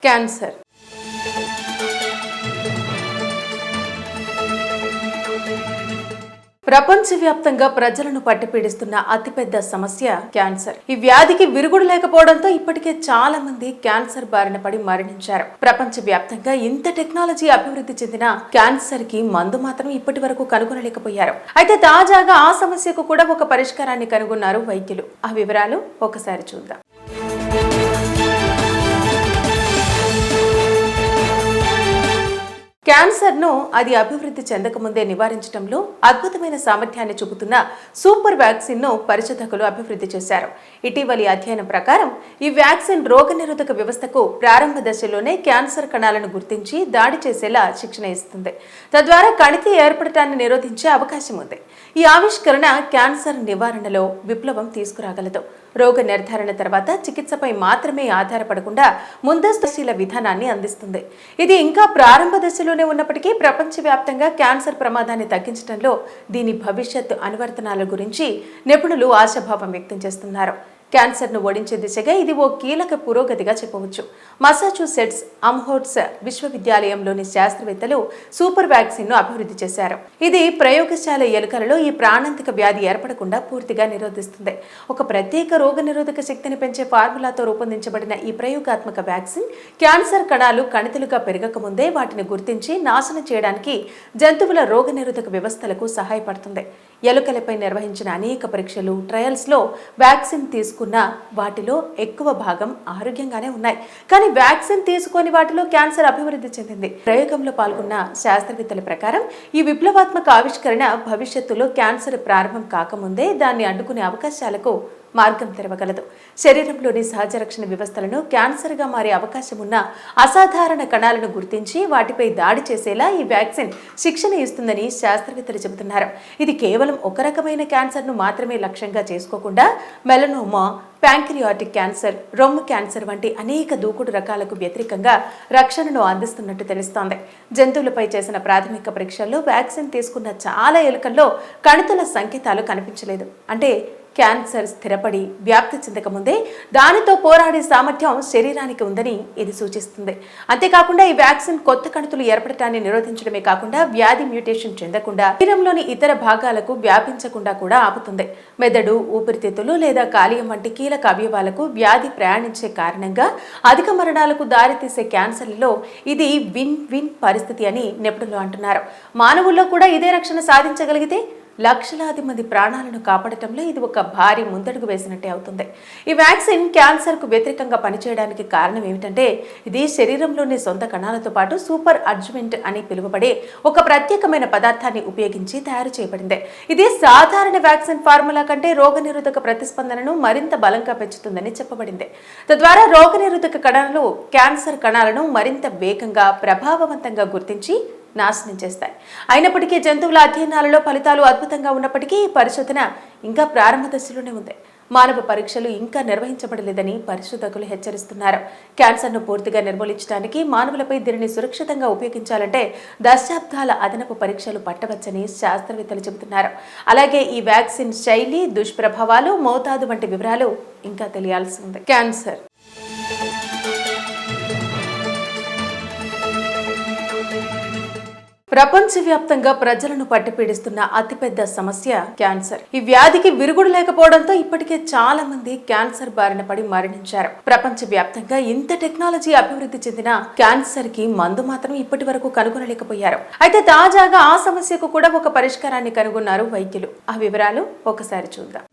Cancer ప్రపంచవ్యాప్తంగా ప్రజలను పట్టిపీడిస్తున్న అతిపెద్ద సమస్య క్యాన్సర్. ఈ వ్యాధికి విరుగుడు లేకపోవడంతో ఇప్పటికే చాలా మంది క్యాన్సర్ బారిన పడి మరణించారు. ప్రపంచవ్యాప్తంగా ఇంత టెక్నాలజీ అభివృద్ధి చెందిన క్యాన్సర్ కి మందు మాత్రం ఇప్పటి వరకు కనుగొనలేకపోయారు. అయితే తాజాగా ఆ సమస్యకు కూడా ఒక పరిష్కారాన్ని కనుగొన్నారు వైద్యులు. ఆ వివరాలు ఒకసారి చూద్దాం. క్యాన్సర్ను అది అభివృద్ధి చెందకముందే నివారించడంలో అద్భుతమైన సామర్థ్యాన్ని చూపుతున్న సూపర్ వ్యాక్సిన్ను పరిశోధకులు అభివృద్ధి చేశారు. ఇటీవలి అధ్యయనం ప్రకారం ఈ వ్యాక్సిన్ రోగనిరోధక వ్యవస్థకు ప్రారంభ దశలోనే క్యాన్సర్ కణాలను గుర్తించి దాడి చేసేలా శిక్షణ ఇస్తుంది. తద్వారా కణితి ఏర్పడటాన్ని నిరోధించే అవకాశం ఉంది. ఈ ఆవిష్కరణ క్యాన్సర్ నివారణలో విప్లవం తీసుకురాగలదు. రోగ నిర్ధారణ తర్వాత చికిత్సపై మాత్రమే ఆధారపడకుండా ముందస్తుశీల విధానాన్ని అందిస్తుంది. ఇది ఇంకా ప్రారంభ దశలోనే ఉన్నప్పటికీ ప్రపంచవ్యాప్తంగా క్యాన్సర్ ప్రమాదాన్ని తగ్గించడంలో దీని భవిష్యత్ అనువర్తనాల గురించి నిపుణులు ఆశాభావం వ్యక్తం చేస్తున్నారు. క్యాన్సర్ను ఓడించే దిశగా ఇది ఓ కీలక పురోగతిగా చెప్పవచ్చు. మసాచ్యూసెట్స్ అమ్హోర్ట్స్ విశ్వవిద్యాలయంలోని శాస్త్రవేత్తలు సూపర్ వ్యాక్సిన్ను అభివృద్ధి చేశారు. ఇది ప్రయోగశాల ఎలుకలలో ఈ ప్రాణాంతక వ్యాధి ఏర్పడకుండా పూర్తిగా నిరోధిస్తుంది. ఒక ప్రత్యేక రోగనిరోధక శక్తిని పెంచే ఫార్ములాతో రూపొందించబడిన ఈ ప్రయోగాత్మక వ్యాక్సిన్ క్యాన్సర్ కణాలు కణితులుగా పెరగకముందే వాటిని గుర్తించి నాశనం చేయడానికి జంతువుల రోగనిరోధక వ్యవస్థలకు సహాయపడుతుంది. ఎలుకలపై నిర్వహించిన అనేక పరీక్షలు ట్రయల్స్లో వ్యాక్సిన్ తీసుకున్న వాటిలో ఎక్కువ భాగం ఆరోగ్యంగానే ఉన్నాయి. కానీ వ్యాక్సిన్ తీసుకొని వాటిలో క్యాన్సర్ అభివృద్ధి చెందింది. ప్రయోగంలో పాల్గొన్న శాస్త్రవేత్తల ప్రకారం ఈ విప్లవాత్మక ఆవిష్కరణ భవిష్యత్తులో క్యాన్సర్ ప్రారంభం కాకముందే దాన్ని అడ్డుకునే అవకాశాలకు మార్గం తెరవగలదు. శరీరంలోని సహజ రక్షణ వ్యవస్థలను క్యాన్సర్గా మారే అవకాశం ఉన్న అసాధారణ కణాలను గుర్తించి వాటిపై దాడి చేసేలా ఈ వ్యాక్సిన్ శిక్షణ ఇస్తుందని శాస్త్రవేత్తలు చెబుతున్నారు. ఇది కేవలం ఒక రకమైన క్యాన్సర్ను మాత్రమే లక్ష్యంగా చేసుకోకుండా మెలనోమా, ప్యాంక్రియాటిక్ క్యాన్సర్, రొమ్ము క్యాన్సర్ వంటి అనేక దూకుడు రకాలకు వ్యతిరేకంగా రక్షణను అందిస్తున్నట్టు తెలుస్తోంది. జంతువులపై చేసిన ప్రాథమిక పరీక్షల్లో వ్యాక్సిన్ తీసుకున్న చాలా ఎలుకల్లో కణితుల సంకేతాలు కనిపించలేదు. అంటే క్యాన్సర్ స్థిరపడి వ్యాప్తి చెందకముందే దానితో పోరాడే సామర్థ్యం శరీరానికి ఉందని ఇది సూచిస్తుంది. అంతేకాకుండా ఈ వ్యాక్సిన్ కొత్త కణుతులు ఏర్పడటాన్ని నిరోధించడమే కాకుండా వ్యాధి మ్యూటేషన్ చెందకుండా శరీరంలోని ఇతర భాగాలకు వ్యాపించకుండా కూడా ఆపుతుంది. మెదడు, ఊపిరితిత్తులు లేదా కాలేయం వంటి కీలక అవయవాలకు వ్యాధి ప్రయాణించే కారణంగా అధిక మరణాలకు దారితీసే క్యాన్సర్లలో ఇది విన్ విన్ పరిస్థితి అని నిపుణులు అంటున్నారు. మానవుల్లో కూడా ఇదే రక్షణ సాధించగలిగితే లక్షలాది మంది ప్రాణాలను కాపాడటంలో ఇది ఒక భారీ ముందడుగు వేసినట్టే అవుతుంది. ఈ వ్యాక్సిన్ క్యాన్సర్కు వ్యతిరేకంగా పనిచేయడానికి కారణం ఏమిటంటే ఇది శరీరంలోని సొంత కణాలతో పాటు సూపర్ అడ్జువెంట్ అని పిలువబడే ఒక ప్రత్యేకమైన పదార్థాన్ని ఉపయోగించి తయారు చేయబడింది. ఇది సాధారణ వ్యాక్సిన్ ఫార్ములా కంటే రోగనిరోధక ప్రతిస్పందనను మరింత బలంగా పెంచుతుందని చెప్పబడింది. తద్వారా రోగనిరోధక కణాలు క్యాన్సర్ కణాలను మరింత వేగంగా, ప్రభావవంతంగా గుర్తించి నాశనం చేస్తాయి. అయినప్పటికీ జంతువుల అధ్యయనాలలో ఫలితాలు అద్భుతంగా ఉన్నప్పటికీ ఈ పరిశోధన ఇంకా ప్రారంభ దశలోనే ఉంది. మానవ పరీక్షలు ఇంకా నిర్వహించబడలేదని పరిశోధకులు హెచ్చరిస్తున్నారు. క్యాన్సర్ను పూర్తిగా నిర్మూలించడానికి మానవులపై దీనిని సురక్షితంగా ఉపయోగించాలంటే దశాబ్దాల అదనపు పరీక్షలు పట్టవచ్చని శాస్త్రవేత్తలు చెబుతున్నారు. అలాగే ఈ వ్యాక్సిన్ శైలి, దుష్ప్రభావాలు, మోతాదు వంటి వివరాలు ఇంకా తెలియాల్సి ఉంది. క్యాన్సర్ ప్రపంచవ్యాప్తంగా ప్రజలను పట్టిపీడిస్తున్న అతిపెద్ద సమస్య క్యాన్సర్. ఈ వ్యాధికి విరుగుడు లేకపోవడంతో ఇప్పటికే చాలా మంది క్యాన్సర్ బారిన పడి మరణించారు. ప్రపంచవ్యాప్తంగా ఇంత టెక్నాలజీ అభివృద్ధి చెందిన క్యాన్సర్ కి మందు మాత్రం ఇప్పటి వరకు కనుగొనలేకపోయారు. అయితే తాజాగా ఆ సమస్యకు కూడా ఒక పరిష్కారాన్ని కనుగొన్నారు వైద్యులు. ఆ వివరాలు ఒకసారి చూద్దాం.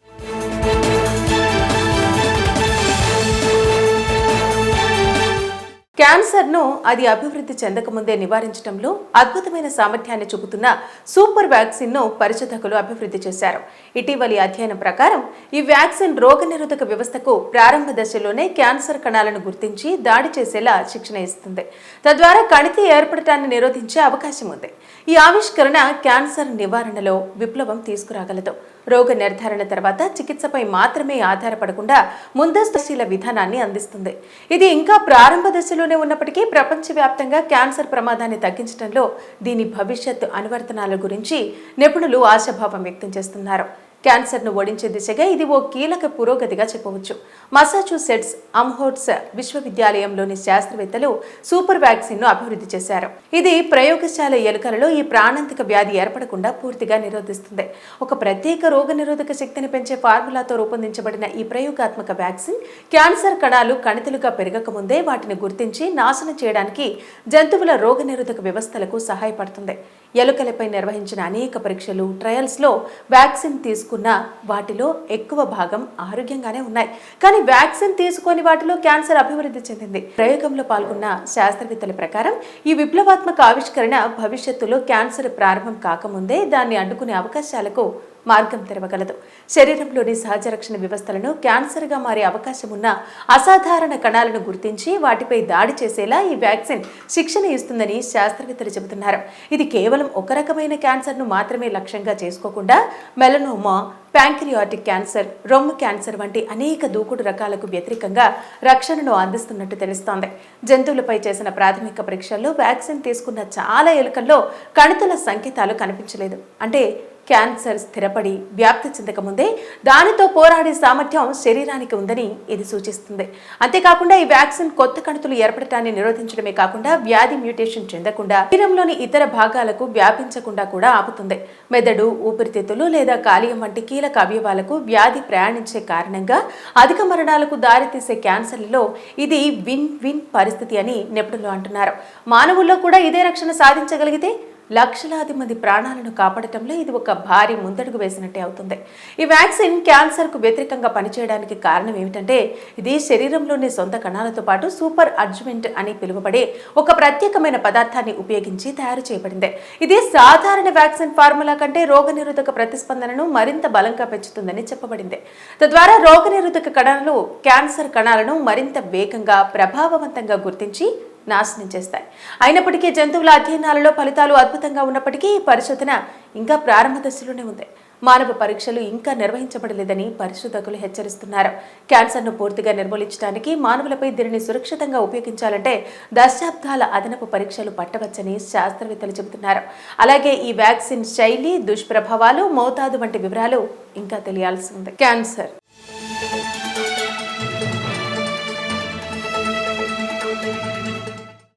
క్యాన్సర్ను అది అభివృద్ధి చెందకముందే నివారించడంలో అద్భుతమైన సామర్థ్యాన్ని చూపుతున్న సూపర్ వ్యాక్సిన్ను పరిశోధకులు అభివృద్ధి చేశారు. ఇటీవలి అధ్యయనం ప్రకారం ఈ వ్యాక్సిన్ రోగనిరోధక వ్యవస్థకు ప్రారంభ దశలోనే క్యాన్సర్ కణాలను గుర్తించి దాడి చేసేలా శిక్షణ ఇస్తుంది. తద్వారా కణితి ఏర్పడటాన్ని నిరోధించే అవకాశం ఉంది. ఈ ఆవిష్కరణ క్యాన్సర్ నివారణలో విప్లవం తీసుకురాగలదు. రోగ నిర్ధారణ తర్వాత చికిత్సపై మాత్రమే ఆధారపడకుండా ముందస్తుశీల విధానాన్ని అందిస్తుంది. ఇది ఇంకా ప్రారంభ దశలోనే ఉన్నప్పటికీ ప్రపంచవ్యాప్తంగా క్యాన్సర్ ప్రమాదాన్ని తగ్గించడంలో దీని భవిష్యత్ అనువర్తనాల గురించి నిపుణులు ఆశాభావం వ్యక్తం చేస్తున్నారు. క్యాన్సర్ను ఓడించే దిశగా ఇది ఓ కీలక పురోగతిగా చెప్పవచ్చు. మసాచ్యూసెట్స్ అమ్హోర్ట్స్ విశ్వవిద్యాలయంలోని శాస్త్రవేత్తలు సూపర్ వ్యాక్సిన్ను అభివృద్ధి చేశారు. ఇది ప్రయోగశాల ఎలుకలలో ఈ ప్రాణాంతక వ్యాధి ఏర్పడకుండా పూర్తిగా నిరోధిస్తుంది. ఒక ప్రత్యేక రోగనిరోధక శక్తిని పెంచే ఫార్ములాతో రూపొందించబడిన ఈ ప్రయోగాత్మక వ్యాక్సిన్ క్యాన్సర్ కణాలు కణితులుగా పెరగకముందే వాటిని గుర్తించి నాశనం చేయడానికి జంతువుల రోగనిరోధక వ్యవస్థలకు సహాయపడుతుంది. ఎలుకలపై నిర్వహించిన అనేక పరీక్షలు, ట్రయల్స్లో వ్యాక్సిన్ తీసుకున్న వాటిలో ఎక్కువ భాగం ఆరోగ్యంగానే ఉన్నాయి. కానీ వ్యాక్సిన్ తీసుకొని వాటిలో క్యాన్సర్ అభివృద్ధి చెందింది. ప్రయోగంలో పాల్గొన్న శాస్త్రవేత్తల ప్రకారం ఈ విప్లవాత్మక ఆవిష్కరణ భవిష్యత్తులో క్యాన్సర్ ప్రారంభం కాకముందే దాన్ని అడ్డుకునే అవకాశాలకు మార్గం తెరవగలదు. శరీరంలోని సహజ రక్షణ వ్యవస్థలను క్యాన్సర్గా మారే అవకాశం ఉన్న అసాధారణ కణాలను గుర్తించి వాటిపై దాడి చేసేలా ఈ వ్యాక్సిన్ శిక్షణ ఇస్తుందని శాస్త్రవేత్తలు చెబుతున్నారు. ఇది కేవలం ఒక రకమైన క్యాన్సర్ను మాత్రమే లక్ష్యంగా చేసుకోకుండా మెలనోమా, ప్యాంక్రియాటిక్ క్యాన్సర్, రొమ్ము క్యాన్సర్ వంటి అనేక దూకుడు రకాలకు వ్యతిరేకంగా రక్షణను అందిస్తున్నట్టు తెలుస్తోంది. జంతువులపై చేసిన ప్రాథమిక పరీక్షల్లో వ్యాక్సిన్ తీసుకున్న చాలా ఎలుకల్లో కణితుల సంకేతాలు కనిపించలేదు. అంటే క్యాన్సర్ స్థిరపడి వ్యాప్తి చెందకముందే దానితో పోరాడే సామర్థ్యం శరీరానికి ఉందని ఇది సూచిస్తుంది. అంతేకాకుండా ఈ వ్యాక్సిన్ కొత్త కణుతులు ఏర్పడటాన్ని నిరోధించడమే కాకుండా వ్యాధి మ్యూటేషన్ చెందకుండా శరీరంలోని ఇతర భాగాలకు వ్యాపించకుండా కూడా ఆపుతుంది. మెదడు, ఊపిరితిత్తులు లేదా కాలేయం వంటి కీలక అవయవాలకు వ్యాధి ప్రయాణించే కారణంగా అధిక మరణాలకు దారితీసే క్యాన్సర్లలో ఇది విన్ విన్ పరిస్థితి అని నిపుణులు అంటున్నారు. మానవుల్లో కూడా ఇదే రక్షణ సాధించగలిగితే లక్షలాది మంది ప్రాణాలను కాపాడటంలో ఇది ఒక భారీ ముందడుగు వేసినట్టే అవుతుంది. ఈ వ్యాక్సిన్ క్యాన్సర్కు వ్యతిరేకంగా పనిచేయడానికి కారణం ఏమిటంటే ఇది శరీరంలోని సొంత కణాలతో పాటు సూపర్ అడ్జువెంట్ అని పిలువబడే ఒక ప్రత్యేకమైన పదార్థాన్ని ఉపయోగించి తయారు చేయబడింది. ఇది సాధారణ వ్యాక్సిన్ ఫార్ములా కంటే రోగనిరోధక ప్రతిస్పందనను మరింత బలంగా పెంచుతుందని చెప్పబడింది. తద్వారా రోగనిరోధక కణాలు క్యాన్సర్ కణాలను మరింత వేగంగా, ప్రభావవంతంగా గుర్తించి నాశనం చేస్తాయి. అయినప్పటికీ జంతువుల అధ్యయనాలలో ఫలితాలు అద్భుతంగా ఉన్నప్పటికీ ఈ పరిశోధన ఇంకా ప్రారంభ దశలోనే ఉంది. మానవ పరీక్షలు ఇంకా నిర్వహించబడలేదని పరిశోధకులు హెచ్చరిస్తున్నారు. క్యాన్సర్ను పూర్తిగా నిర్మూలించడానికి మానవులపై దీనిని సురక్షితంగా ఉపయోగించాలంటే దశాబ్దాల అదనపు పరీక్షలు పట్టవచ్చని శాస్త్రవేత్తలు చెబుతున్నారు. అలాగే ఈ వ్యాక్సిన్ శైలి, దుష్ప్రభావాలు, మోతాదు వంటి వివరాలు ఇంకా తెలియాల్సి ఉంది. క్యాన్సర్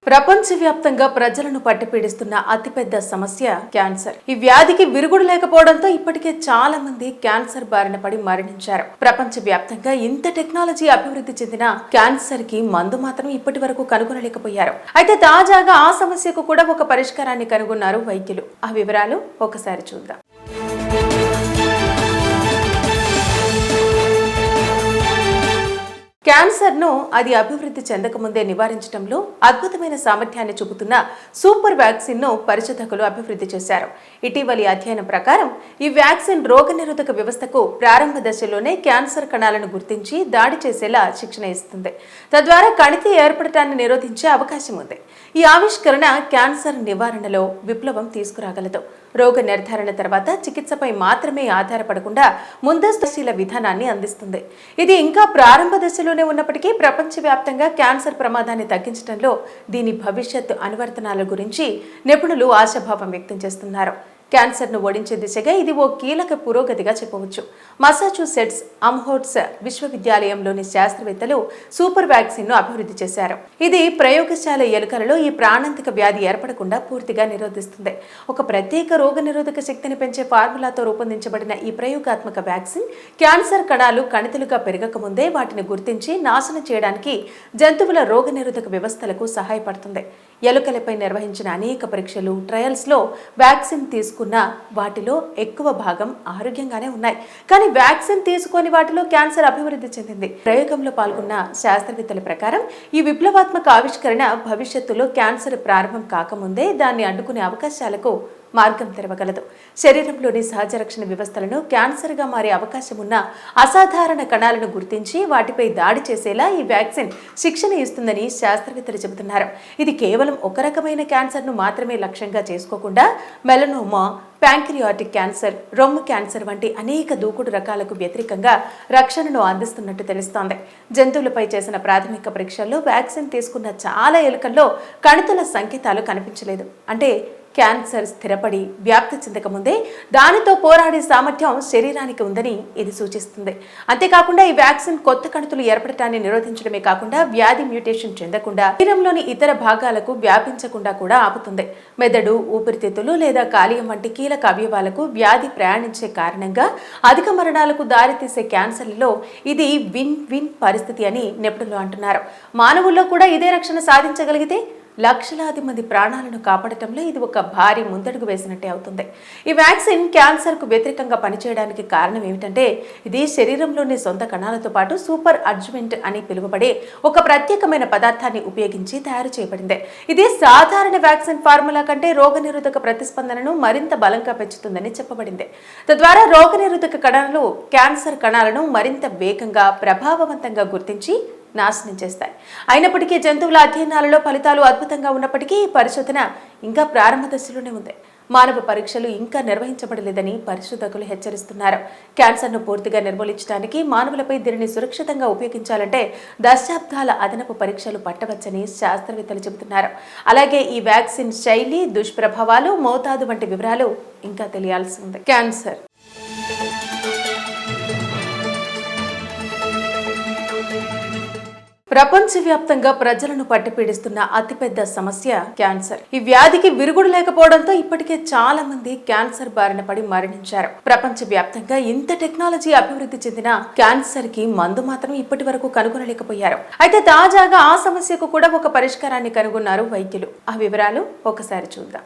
ప్రపంచవ్యాప్తంగా ప్రజలను పట్టిపీడిస్తున్న అతిపెద్ద సమస్య క్యాన్సర్. ఈ వ్యాధికి విరుగుడు లేకపోవడంతో ఇప్పటికే చాలా మంది క్యాన్సర్ బారిన పడి మరణించారు. ప్రపంచవ్యాప్తంగా ఇంత టెక్నాలజీ అభివృద్ధి చెందిన క్యాన్సర్ కి మందు మాత్రం ఇప్పటి వరకు కనుగొనలేకపోయారు. అయితే తాజాగా ఆ సమస్యకు కూడా ఒక పరిష్కారాన్ని కనుగొన్నారు వైద్యులు. ఆ వివరాలు ఒకసారి చూద్దాం. క్యాన్సర్ను అది అభివృద్ధి చెందకముందే నివారించడంలో అద్భుతమైన సామర్థ్యాన్ని చూపుతున్న సూపర్ వ్యాక్సిన్ను పరిశోధకులు అభివృద్ధి చేశారు. ఇటీవలి అధ్యయనం ప్రకారం ఈ వ్యాక్సిన్ రోగనిరోధక వ్యవస్థకు ప్రారంభ దశలోనే క్యాన్సర్ కణాలను గుర్తించి దాడి చేసేలా శిక్షణ ఇస్తుంది. తద్వారా కణితి ఏర్పడటాన్ని నిరోధించే అవకాశం ఉంది. ఈ ఆవిష్కరణ క్యాన్సర్ నివారణలో విప్లవం తీసుకురాగలదు. రోగ నిర్ధారణ తర్వాత చికిత్సపై మాత్రమే ఆధారపడకుండా ముందస్తుశీల విధానాన్ని అందిస్తుంది. ఇది ఇంకా ప్రారంభ దశలోనే ఉన్నప్పటికీ ప్రపంచవ్యాప్తంగా క్యాన్సర్ ప్రమాదాన్ని తగ్గించడంలో దీని భవిష్యత్తు అనువర్తనాల గురించి నిపుణులు ఆశాభావం వ్యక్తం చేస్తున్నారు. క్యాన్సర్ను ఓడించే దిశగా ఇది ఓ కీలక పురోగతిగా చెప్పవచ్చు. మసాచ్యూసెట్స్ అమ్హోర్ట్స్ విశ్వవిద్యాలయంలోని శాస్త్రవేత్తలు సూపర్ వ్యాక్సిన్ను అభివృద్ధి చేశారు. ఇది ప్రయోగశాల ఎలుకలలో ఈ ప్రాణాంతక వ్యాధి ఏర్పడకుండా పూర్తిగా నిరోధిస్తుంది. ఒక ప్రత్యేక రోగనిరోధక శక్తిని పెంచే ఫార్ములాతో రూపొందించబడిన ఈ ప్రయోగాత్మక వ్యాక్సిన్ క్యాన్సర్ కణాలు కణితులుగా పెరగకముందే వాటిని గుర్తించి నాశనం చేయడానికి జంతువుల రోగనిరోధక వ్యవస్థలకు సహాయపడుతుంది. ఎలుకలపై నిర్వహించిన అనేక పరీక్షలు, ట్రయల్స్లో వ్యాక్సిన్ తీసుకున్న వాటిలో ఎక్కువ భాగం ఆరోగ్యంగానే ఉన్నాయి. కానీ వ్యాక్సిన్ తీసుకొని వాటిలో క్యాన్సర్ అభివృద్ధి చెందింది. ప్రయోగంలో పాల్గొన్న శాస్త్రవేత్తల ప్రకారం ఈ విప్లవాత్మక ఆవిష్కరణ భవిష్యత్తులో క్యాన్సర్ ప్రారంభం కాకముందే దాన్ని అడ్డుకునే అవకాశాలకు మార్గం తెరవగలదు. శరీరంలోని సహజ రక్షణ వ్యవస్థలను క్యాన్సర్గా మారే అవకాశం ఉన్న అసాధారణ కణాలను గుర్తించి వాటిపై దాడి చేసేలా ఈ వ్యాక్సిన్ శిక్షణ ఇస్తుందని శాస్త్రవేత్తలు చెబుతున్నారు. ఇది కేవలం ఒక రకమైన క్యాన్సర్ను మాత్రమే లక్ష్యంగా చేసుకోకుండా మెలనోమా, ప్యాంక్రియాటిక్ క్యాన్సర్, రొమ్ము క్యాన్సర్ వంటి అనేక దూకుడు రకాలకు వ్యతిరేకంగా రక్షణను అందిస్తున్నట్టు తెలుస్తోంది. జంతువులపై చేసిన ప్రాథమిక పరీక్షల్లో వ్యాక్సిన్ తీసుకున్న చాలా ఎలుకల్లో కణితుల సంకేతాలు కనిపించలేదు. అంటే క్యాన్సర్ స్థిరపడి వ్యాప్తి చెందకముందే దానితో పోరాడే సామర్థ్యం శరీరానికి ఉందని ఇది సూచిస్తుంది. అంతేకాకుండా ఈ వ్యాక్సిన్ కొత్త కణుతులు ఏర్పడటాన్ని నిరోధించడమే కాకుండా వ్యాధి మ్యూటేషన్ చెందకుండా శరీరంలోని ఇతర భాగాలకు వ్యాపించకుండా కూడా ఆపుతుంది. మెదడు, ఊపిరితిత్తులు లేదా కాలేయం వంటి కీలక అవయవాలకు వ్యాధి ప్రయాణించే కారణంగా అధిక మరణాలకు దారితీసే క్యాన్సర్లలో ఇది విన్ విన్ పరిస్థితి అని నిపుణులు అంటున్నారు. మానవుల్లో కూడా ఇదే రక్షణ సాధించగలిగితే లక్షలాది మంది ప్రాణాలను కాపాడటంలో ఇది ఒక భారీ ముందడుగు వేసినట్టే అవుతుంది. ఈ వ్యాక్సిన్ క్యాన్సర్కు వ్యతిరేకంగా పనిచేయడానికి కారణం ఏమిటంటే ఇది శరీరంలోని సొంత కణాలతో పాటు సూపర్ అడ్జువెంట్ అని పిలువబడే ఒక ప్రత్యేకమైన పదార్థాన్ని ఉపయోగించి తయారు చేయబడింది. ఇది సాధారణ వ్యాక్సిన్ ఫార్ములా కంటే రోగనిరోధక ప్రతిస్పందనను మరింత బలంగా పెంచుతుందని చెప్పబడింది. తద్వారా రోగనిరోధక కణాలు క్యాన్సర్ కణాలను మరింత వేగంగా, ప్రభావవంతంగా గుర్తించి నాశనం చేస్తాయి. అయినప్పటికీ జంతువుల అధ్యయనాలలో ఫలితాలు అద్భుతంగా ఉన్నప్పటికీ ఈ పరిశోధన ఇంకా ప్రారంభ దశలోనే ఉంది. మానవ పరీక్షలు ఇంకా నిర్వహించబడలేదని పరిశోధకులు హెచ్చరిస్తున్నారు. క్యాన్సర్ను పూర్తిగా నిర్మూలించడానికి మానవులపై దీనిని సురక్షితంగా ఉపయోగించాలంటే దశాబ్దాల అదనపు పరీక్షలు పట్టవచ్చని శాస్త్రవేత్తలు చెబుతున్నారు. అలాగే ఈ వ్యాక్సిన్ శైలి, దుష్ప్రభావాలు, మోతాదు వంటి వివరాలు ఇంకా తెలియాల్సి ఉంది. క్యాన్సర్ ప్రపంచవ్యాప్తంగా ప్రజలను పట్టిపీడిస్తున్న అతిపెద్ద సమస్య క్యాన్సర్. ఈ వ్యాధికి విరుగుడు లేకపోవడంతో ఇప్పటికే చాలా మంది క్యాన్సర్ బారిన పడి మరణించారు. ప్రపంచవ్యాప్తంగా ఇంత టెక్నాలజీ అభివృద్ధి చెందిన క్యాన్సర్ కి మందు మాత్రం ఇప్పటి వరకు కనుగొనలేకపోయారు. అయితే తాజాగా ఆ సమస్యకు కూడా ఒక పరిష్కారాన్ని కనుగొన్నారు వైద్యులు. ఆ వివరాలు ఒకసారి చూద్దాం.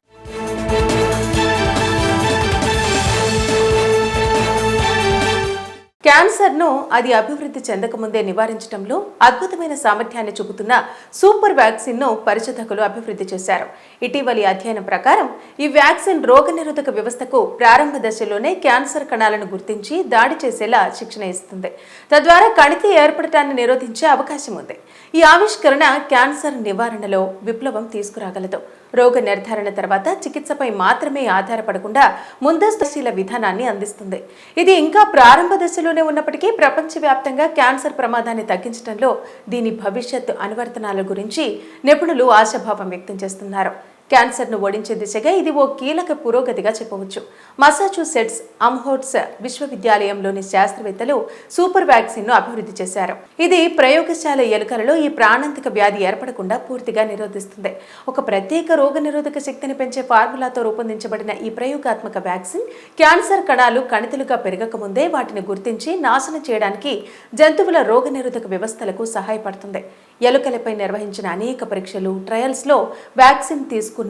క్యాన్సర్ను అది అభివృద్ధి చెందకముందే నివారించడంలో అద్భుతమైన సామర్థ్యాన్ని చూపుతున్న సూపర్ వ్యాక్సిన్ను పరిశోధకులు అభివృద్ధి చేశారు. ఇటీవలి అధ్యయనం ప్రకారం ఈ వ్యాక్సిన్ రోగనిరోధక వ్యవస్థకు ప్రారంభ దశలోనే క్యాన్సర్ కణాలను గుర్తించి దాడి చేసేలా శిక్షణ ఇస్తుంది. తద్వారా కణితి ఏర్పడటాన్ని నిరోధించే అవకాశం ఉంది. ఈ ఆవిష్కరణ క్యాన్సర్ నివారణలో విప్లవం తీసుకురాగలదు. రోగ నిర్ధారణ తర్వాత చికిత్సపై మాత్రమే ఆధారపడకుండా ముందస్తుశీల విధానాన్ని అందిస్తుంది. ఇది ఇంకా ప్రారంభ దశలోనే ఉన్నప్పటికీ ప్రపంచవ్యాప్తంగా క్యాన్సర్ ప్రమాదాన్ని తగ్గించడంలో దీని భవిష్యత్ అనువర్తనాల గురించి నిపుణులు ఆశాభావం వ్యక్తం చేస్తున్నారు. క్యాన్సర్ను ఓడించే దిశగా ఇది ఓ కీలక పురోగతిగా చెప్పవచ్చు. మసాచ్యూసెట్స్ అమ్హోర్ట్స్ విశ్వవిద్యాలయంలోని శాస్త్రవేత్తలు సూపర్ వ్యాక్సిన్ను అభివృద్ధి చేశారు. ఇది ప్రయోగశాల ఎలుకలలో ఈ ప్రాణాంతక వ్యాధి ఏర్పడకుండా పూర్తిగా నిరోధిస్తుంది. ఒక ప్రత్యేక రోగనిరోధక శక్తిని పెంచే ఫార్ములాతో రూపొందించబడిన ఈ ప్రయోగాత్మక వ్యాక్సిన్ క్యాన్సర్ కణాలు కణితులుగా పెరగకముందే వాటిని గుర్తించి నాశనం చేయడానికి జంతువుల రోగనిరోధక వ్యవస్థలకు సహాయపడుతుంది. ఎలుకలపై నిర్వహించిన అనేక పరీక్షలు, ట్రయల్స్లో వ్యాక్సిన్ తీసుకున్న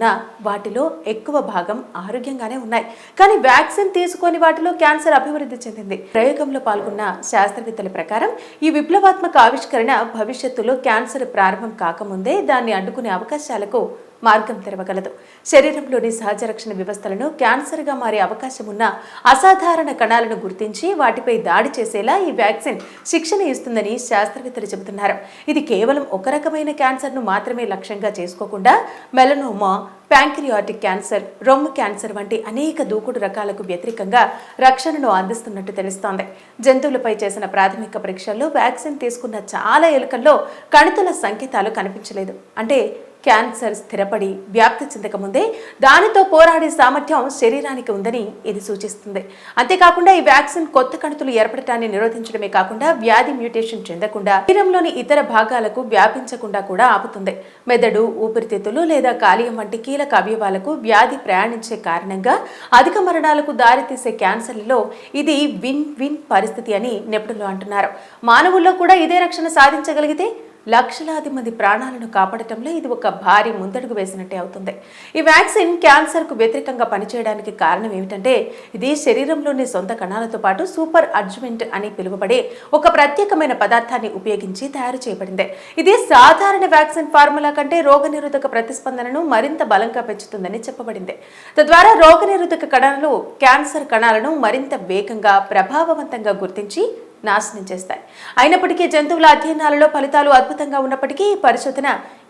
వాటిలో ఎక్కువ భాగం ఆరోగ్యంగానే ఉన్నాయి. కానీ వ్యాక్సిన్ తీసుకొని వాటిలో క్యాన్సర్ అభివృద్ధి చెందింది. ప్రయోగంలో పాల్గొన్న శాస్త్రవేత్తల ప్రకారం ఈ విప్లవాత్మక ఆవిష్కరణ భవిష్యత్తులో క్యాన్సర్ ప్రారంభం కాకముందే దాన్ని అడ్డుకునే అవకాశాలకు మార్గం తెరవగలదు. శరీరంలోని సహజ రక్షణ వ్యవస్థలను క్యాన్సర్గా మారే అవకాశం ఉన్న అసాధారణ కణాలను గుర్తించి వాటిపై దాడి చేసేలా ఈ వ్యాక్సిన్ శిక్షణ ఇస్తుందని శాస్త్రవేత్తలు చెబుతున్నారు. ఇది కేవలం ఒక రకమైన క్యాన్సర్ను మాత్రమే లక్ష్యంగా చేసుకోకుండా మెలనోమా, ప్యాంక్రియాటిక్ క్యాన్సర్, రొమ్ము క్యాన్సర్ వంటి అనేక దూకుడు రకాలకు వ్యతిరేకంగా రక్షణను అందిస్తున్నట్టు తెలుస్తోంది. జంతువులపై చేసిన ప్రాథమిక పరీక్షల్లో వ్యాక్సిన్ తీసుకున్న చాలా ఎలుకల్లో కణితుల సంకేతాలు కనిపించలేదు. అంటే క్యాన్సర్ స్థిరపడి వ్యాప్తి చెందకముందే దానితో పోరాడే సామర్థ్యం శరీరానికి ఉందని ఇది సూచిస్తుంది. అంతేకాకుండా ఈ వ్యాక్సిన్ కొత్త కణుతులు ఏర్పడటాన్ని నిరోధించడమే కాకుండా వ్యాధి మ్యూటేషన్ చెందకుండా శరీరంలోని ఇతర భాగాలకు వ్యాపించకుండా కూడా ఆపుతుంది. మెదడు, ఊపిరితిత్తులు లేదా కాలేయం వంటి కీలక అవయవాలకు వ్యాధి ప్రయాణించే కారణంగా అధిక మరణాలకు దారితీసే క్యాన్సర్లలో ఇది విన్ విన్ పరిస్థితి అని నిపుణులు అంటున్నారు. మానవుల్లో కూడా ఇదే రక్షణ సాధించగలిగితే లక్షలాది మంది ప్రాణాలను కాపాడటంలో ఇది ఒక భారీ ముందడుగు వేసినట్టే అవుతుంది. ఈ వ్యాక్సిన్ క్యాన్సర్కు వ్యతిరేకంగా పనిచేయడానికి కారణం ఏమిటంటే ఇది శరీరంలోని సొంత కణాలతో పాటు సూపర్ అడ్జువెంట్ అని పిలువబడే ఒక ప్రత్యేకమైన పదార్థాన్ని ఉపయోగించి తయారు చేయబడింది. ఇది సాధారణ వ్యాక్సిన్ ఫార్ములా కంటే రోగనిరోధక ప్రతిస్పందనను మరింత బలంగా పెంచుతుందని చెప్పబడింది. తద్వారా రోగనిరోధక కణాలు క్యాన్సర్ కణాలను మరింత వేగంగా, ప్రభావవంతంగా గుర్తించి నాశనం చేస్తాయి. అయినప్పటికీ జంతువుల అధ్యయనాలలో ఫలితాలు అద్భుతంగా ఉన్నప్పటికీ ఈ పరిశోధన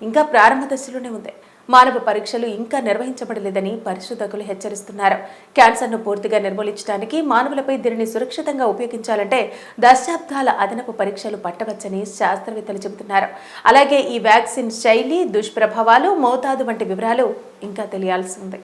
ఇంకా ప్రారంభ దశలోనే ఉంది. మానవ పరీక్షలు ఇంకా నిర్వహించబడలేదని పరిశోధకులు హెచ్చరిస్తున్నారు. క్యాన్సర్ను పూర్తిగా నిర్మూలించడానికి మానవులపై దీనిని సురక్షితంగా ఉపయోగించాలంటే దశాబ్దాల అదనపు పరీక్షలు పట్టవచ్చని శాస్త్రవేత్తలు చెబుతున్నారు. అలాగే ఈ వ్యాక్సిన్ శైలి, దుష్ప్రభావాలు, మోతాదు వంటి వివరాలు ఇంకా తెలియాల్సి ఉంది.